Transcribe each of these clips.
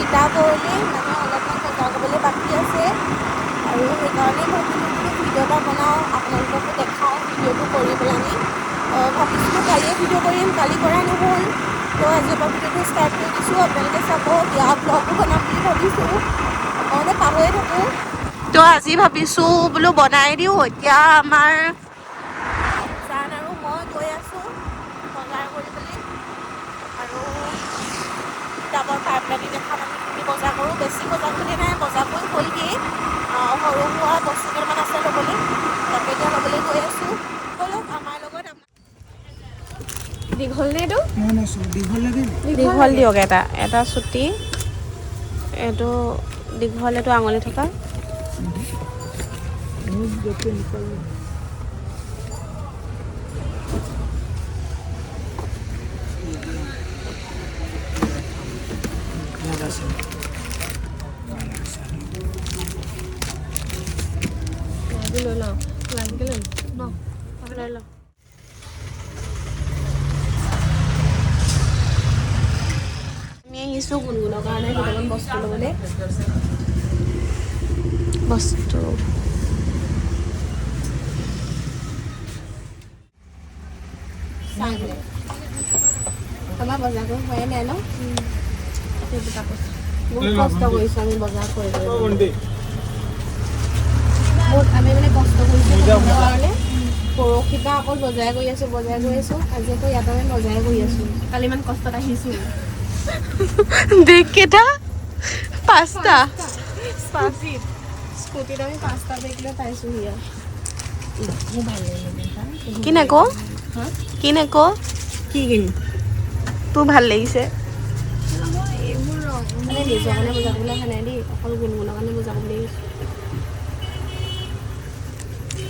তিতাবৰলৈ মানে অলপমান বজাৰ কৰিবলৈ বাকী আছে আৰু সেইকাৰণে ভাবিলোঁ ভিডিঅ' এটা বনাওঁ, আপোনালোককো দেখাওঁ ভিডিঅ'টো কৰি পেলানি। ভাবিছিলোঁ কালিয়ে ভিডিঅ' কৰিম, কালি কৰা নহ'ল। তো আজিৰ পৰা ভিডিঅ'টো ষ্টাৰ্ট কৰি দিছোঁ, আপোনালোকে চাব। দিয়া ব্লগো বনাম বুলি ভাবিছোঁ, মই পাহৰিয়ে থাকোঁ। তো আজি ভাবিছোঁ বোলো বনাই দিওঁ। এতিয়া আমাৰ জান আৰু মই গৈ আছোঁ বজাৰ কৰিবলৈ আৰু কিতাপৰ পাইপলাইন দেখা মানুহখিনি বজাৰ কৰোঁ। বেছি বজাৰ বুলি নাই, বজাৰ কৰি হ'লগৈ। সৰু সুৰা বস্তু কেইটামান আছে ল'বলৈ, তাকে এতিয়া ল'বলৈ গৈ আছোঁ। ব'লক আমাৰ লগত। দীঘল নে এইটো? দীঘল দিয়ক, এটা চুটি, এইটো দীঘল, এইটো আঙুলি থকা। লৈ লওঁ, লাগিকে লৈ লওঁ, লৈ লওঁ। আমি আহিছোঁ গুণগুণৰ কাৰণে কেইটামান বস্তু ল'বলৈ। বস্তু আমাৰ বজাৰ কৰি হোৱাই নাই ন? বহুত কষ্ট কৰিছোঁ আমি বজাৰ কৰিবলৈ। বহুত আমি মানে কষ্ট কৰিছোঁ কাৰণে পৰহিৰ পৰা অকল বজাৰ কৰি আছোঁ। আজি আকৌ ইয়াত আমি বজাৰ কৰি আছোঁ। কালি ইমান কষ্টত আহিছোঁ। দেখ কেইটা, পাঁচটা স্কুটিত আমি 5টা বেগ লৈ পাইছোঁহি। কি নাই ক কি নাই ক কি কিনি তোৰ ভাল লাগিছে? এইবোৰ ৰং মানে নিজৰ কাৰণে বজাৰ কৰিবলৈ অহা নাই দেই, অকল গুণগুণৰ কাৰণে বজাৰ কৰিবলৈ আহিছোঁ।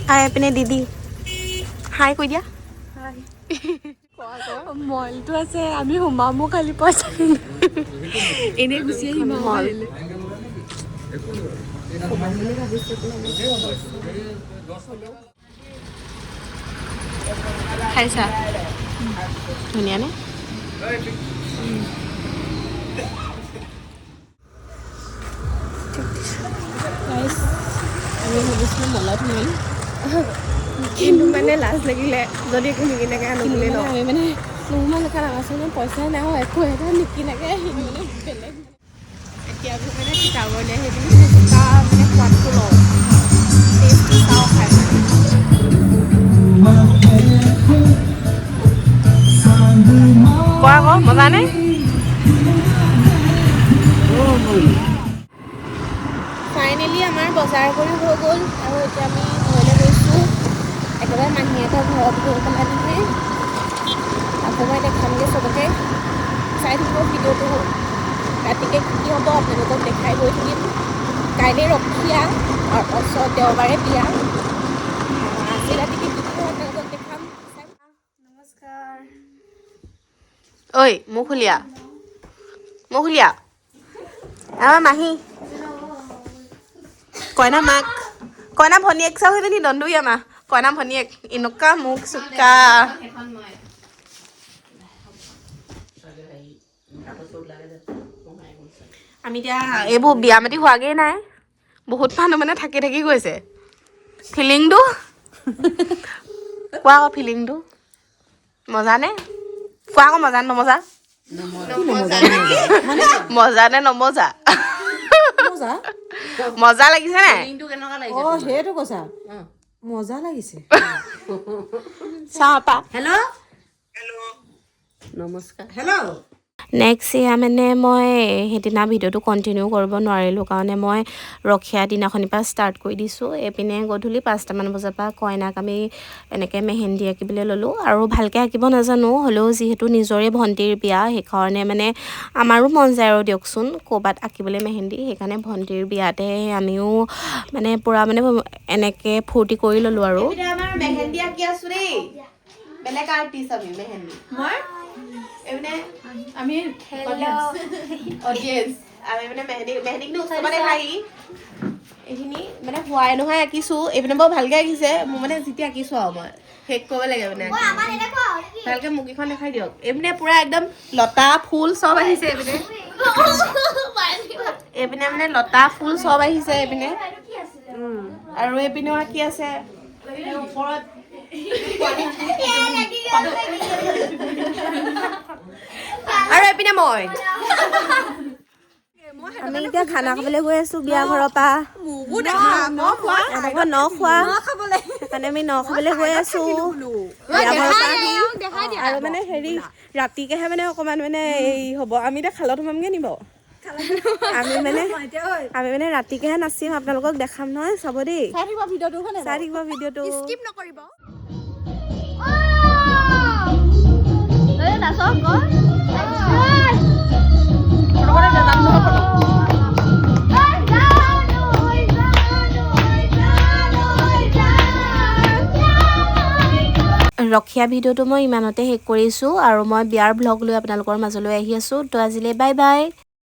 হাই এপিনে দিদি, হাই কৈ দিয়া। মলটো আছে, আমি সোমামো খালি পইচা এনেই গুচি আহিম মল। খাইছা? ধুনীয়া নে? আমি ভাবিছিলোঁ মলত সোমাম, কিন্তু মানে লাজ লাগিলে যদি একো নিকিনাকৈ আনিবলৈ লওঁ। আমি মানে নোসোমাল লেখা নাগাচোন, পইচাই নাই একো এটা নিকিনাকৈ আহিম মানে বেলেগ। এতিয়া আমি মানে তিতাবৰলৈ আহি পিনি তিতা মানে সোৱাদটো লওঁ, টেষ্টটো চাওঁ খাই। কোৱা আকৌ মজা নে? ফাইনেলি আমাৰ বজাৰ কৰি হৈ গ'ল আৰু এতিয়া আমি ঘৰলৈ গৈছোঁ। একেবাৰে মাহীহঁতৰ ঘৰত গৈ পেলাই মানে আকৌ মই দেখামগৈ চবকে। চাই থাকিব ভিডিঅ'টো, ৰাতিকৈ কি হ'ব আপোনালোকক দেখাই গৈ থাকিম। কাইলৈ ৰখীয়া, তাৰপাছত দেওবাৰে বিয়া। আজি ৰাতিকৈ কি হয় আপোনালোকক দেখাম। নমস্কাৰ। ঐ মুখুলীয়া, আমাৰ মাহী কইনা মাক, কইনা ভনীয়েক চাওঁ সেইজনী দন্দুৰী আমাৰ কইনা ভনীয়েক, এনেকুৱা মুখ চুকা। আমি এতিয়া এইবোৰ বিয়া মাতি হোৱাগেই নাই, বহুত মানুহ মানে থাকি থাকি গৈছে। ফিলিংটো কোৱা আকৌ, ফিলিংটো মজা নে? কোৱা আকৌ মজা নে নমজা? মজা নে নমজা? মজা লাগিছে নে? অ সেইটো কৈছা, মজা লাগিছে। চাপা হেল্ল' নমস্কাৰ, হেল্ল'। নেক্সট এয়া মানে মই সেইদিনা ভিডিঅ'টো কণ্টিনিউ কৰিব নোৱাৰিলোঁ কাৰণে মই ৰখীয়া দিনাখনিৰ পৰা ষ্টাৰ্ট কৰি দিছোঁ। এইপিনে গধূলি 5টামান বজাৰ পৰা কইনাক আমি এনেকৈ মেহেন্দি আঁকিবলৈ ল'লোঁ আৰু ভালকৈ আঁকিব নাজানো, হ'লেও যিহেতু নিজৰে ভণ্টিৰ বিয়া সেইকাৰণে মানে আমাৰো মন যায় আৰু দিয়কচোন ক'ৰবাত আঁকিবলৈ মেহেন্দি। সেইকাৰণে ভণ্টিৰ বিয়াতে আমিও মানে পূৰা মানে এনেকৈ ফূৰ্তি কৰি ল'লোঁ আৰু। আমাৰ মেহেন্দি আঁকি আছোঁ দেই, বেলেগ আৰ্টিষ্ট আমি মেহেন্দি। মই এইপিনে আমি অডিয়েঞ্চ, আমি মানে মেহেন্দিখিনি ওচৰতে দেখাহি। এইখিনি মানে হোৱাই নহয় আঁকিছোঁ, এইপিনে বাৰু ভালকৈ আঁকিছে। মোৰ মানে যেতিয়া আঁকিছোঁ আৰু মই শেষ কৰিব লাগে মানে ভালকৈ মুখকেইখন দেখাই দিয়ক। এইপিনে পূৰা একদম লতা ফুল চব আহিছে। এইপিনে এইপিনে মানে লতা ফুল চব আহিছে এইপিনে আৰু এইপিনেও কি আছে ওপৰত আৰু এইপিনে মই আমি এতিয়া খানা খাবলৈ গৈ আছো বিয়া ঘৰৰ পৰা ন খোৱা সেইকাৰণে আমি ন খাবলৈ গৈ আছো বিয়া ঘৰৰ পৰা আৰু মানে হেৰি ৰাতিকেহে মানে অকণমান মানে এই হ'ব আমি এতিয়া খালত সোমামগৈ নিব আমি মানে ৰাতিকেহে নাচিম আপোনালোকক দেখাম নহয় চাব দেই চাই থাকিব ভিডিঅ'টো স্কিপ নকৰিব ৰখিয়া ভিডিঅ'টো মই ইমানতে শেষ কৰিছোঁ আৰু মই বিয়াৰ ভ্লগ লৈ আপোনালোকৰ মাজলৈ আহি আছোঁ তো আজিলৈ বাই বাই।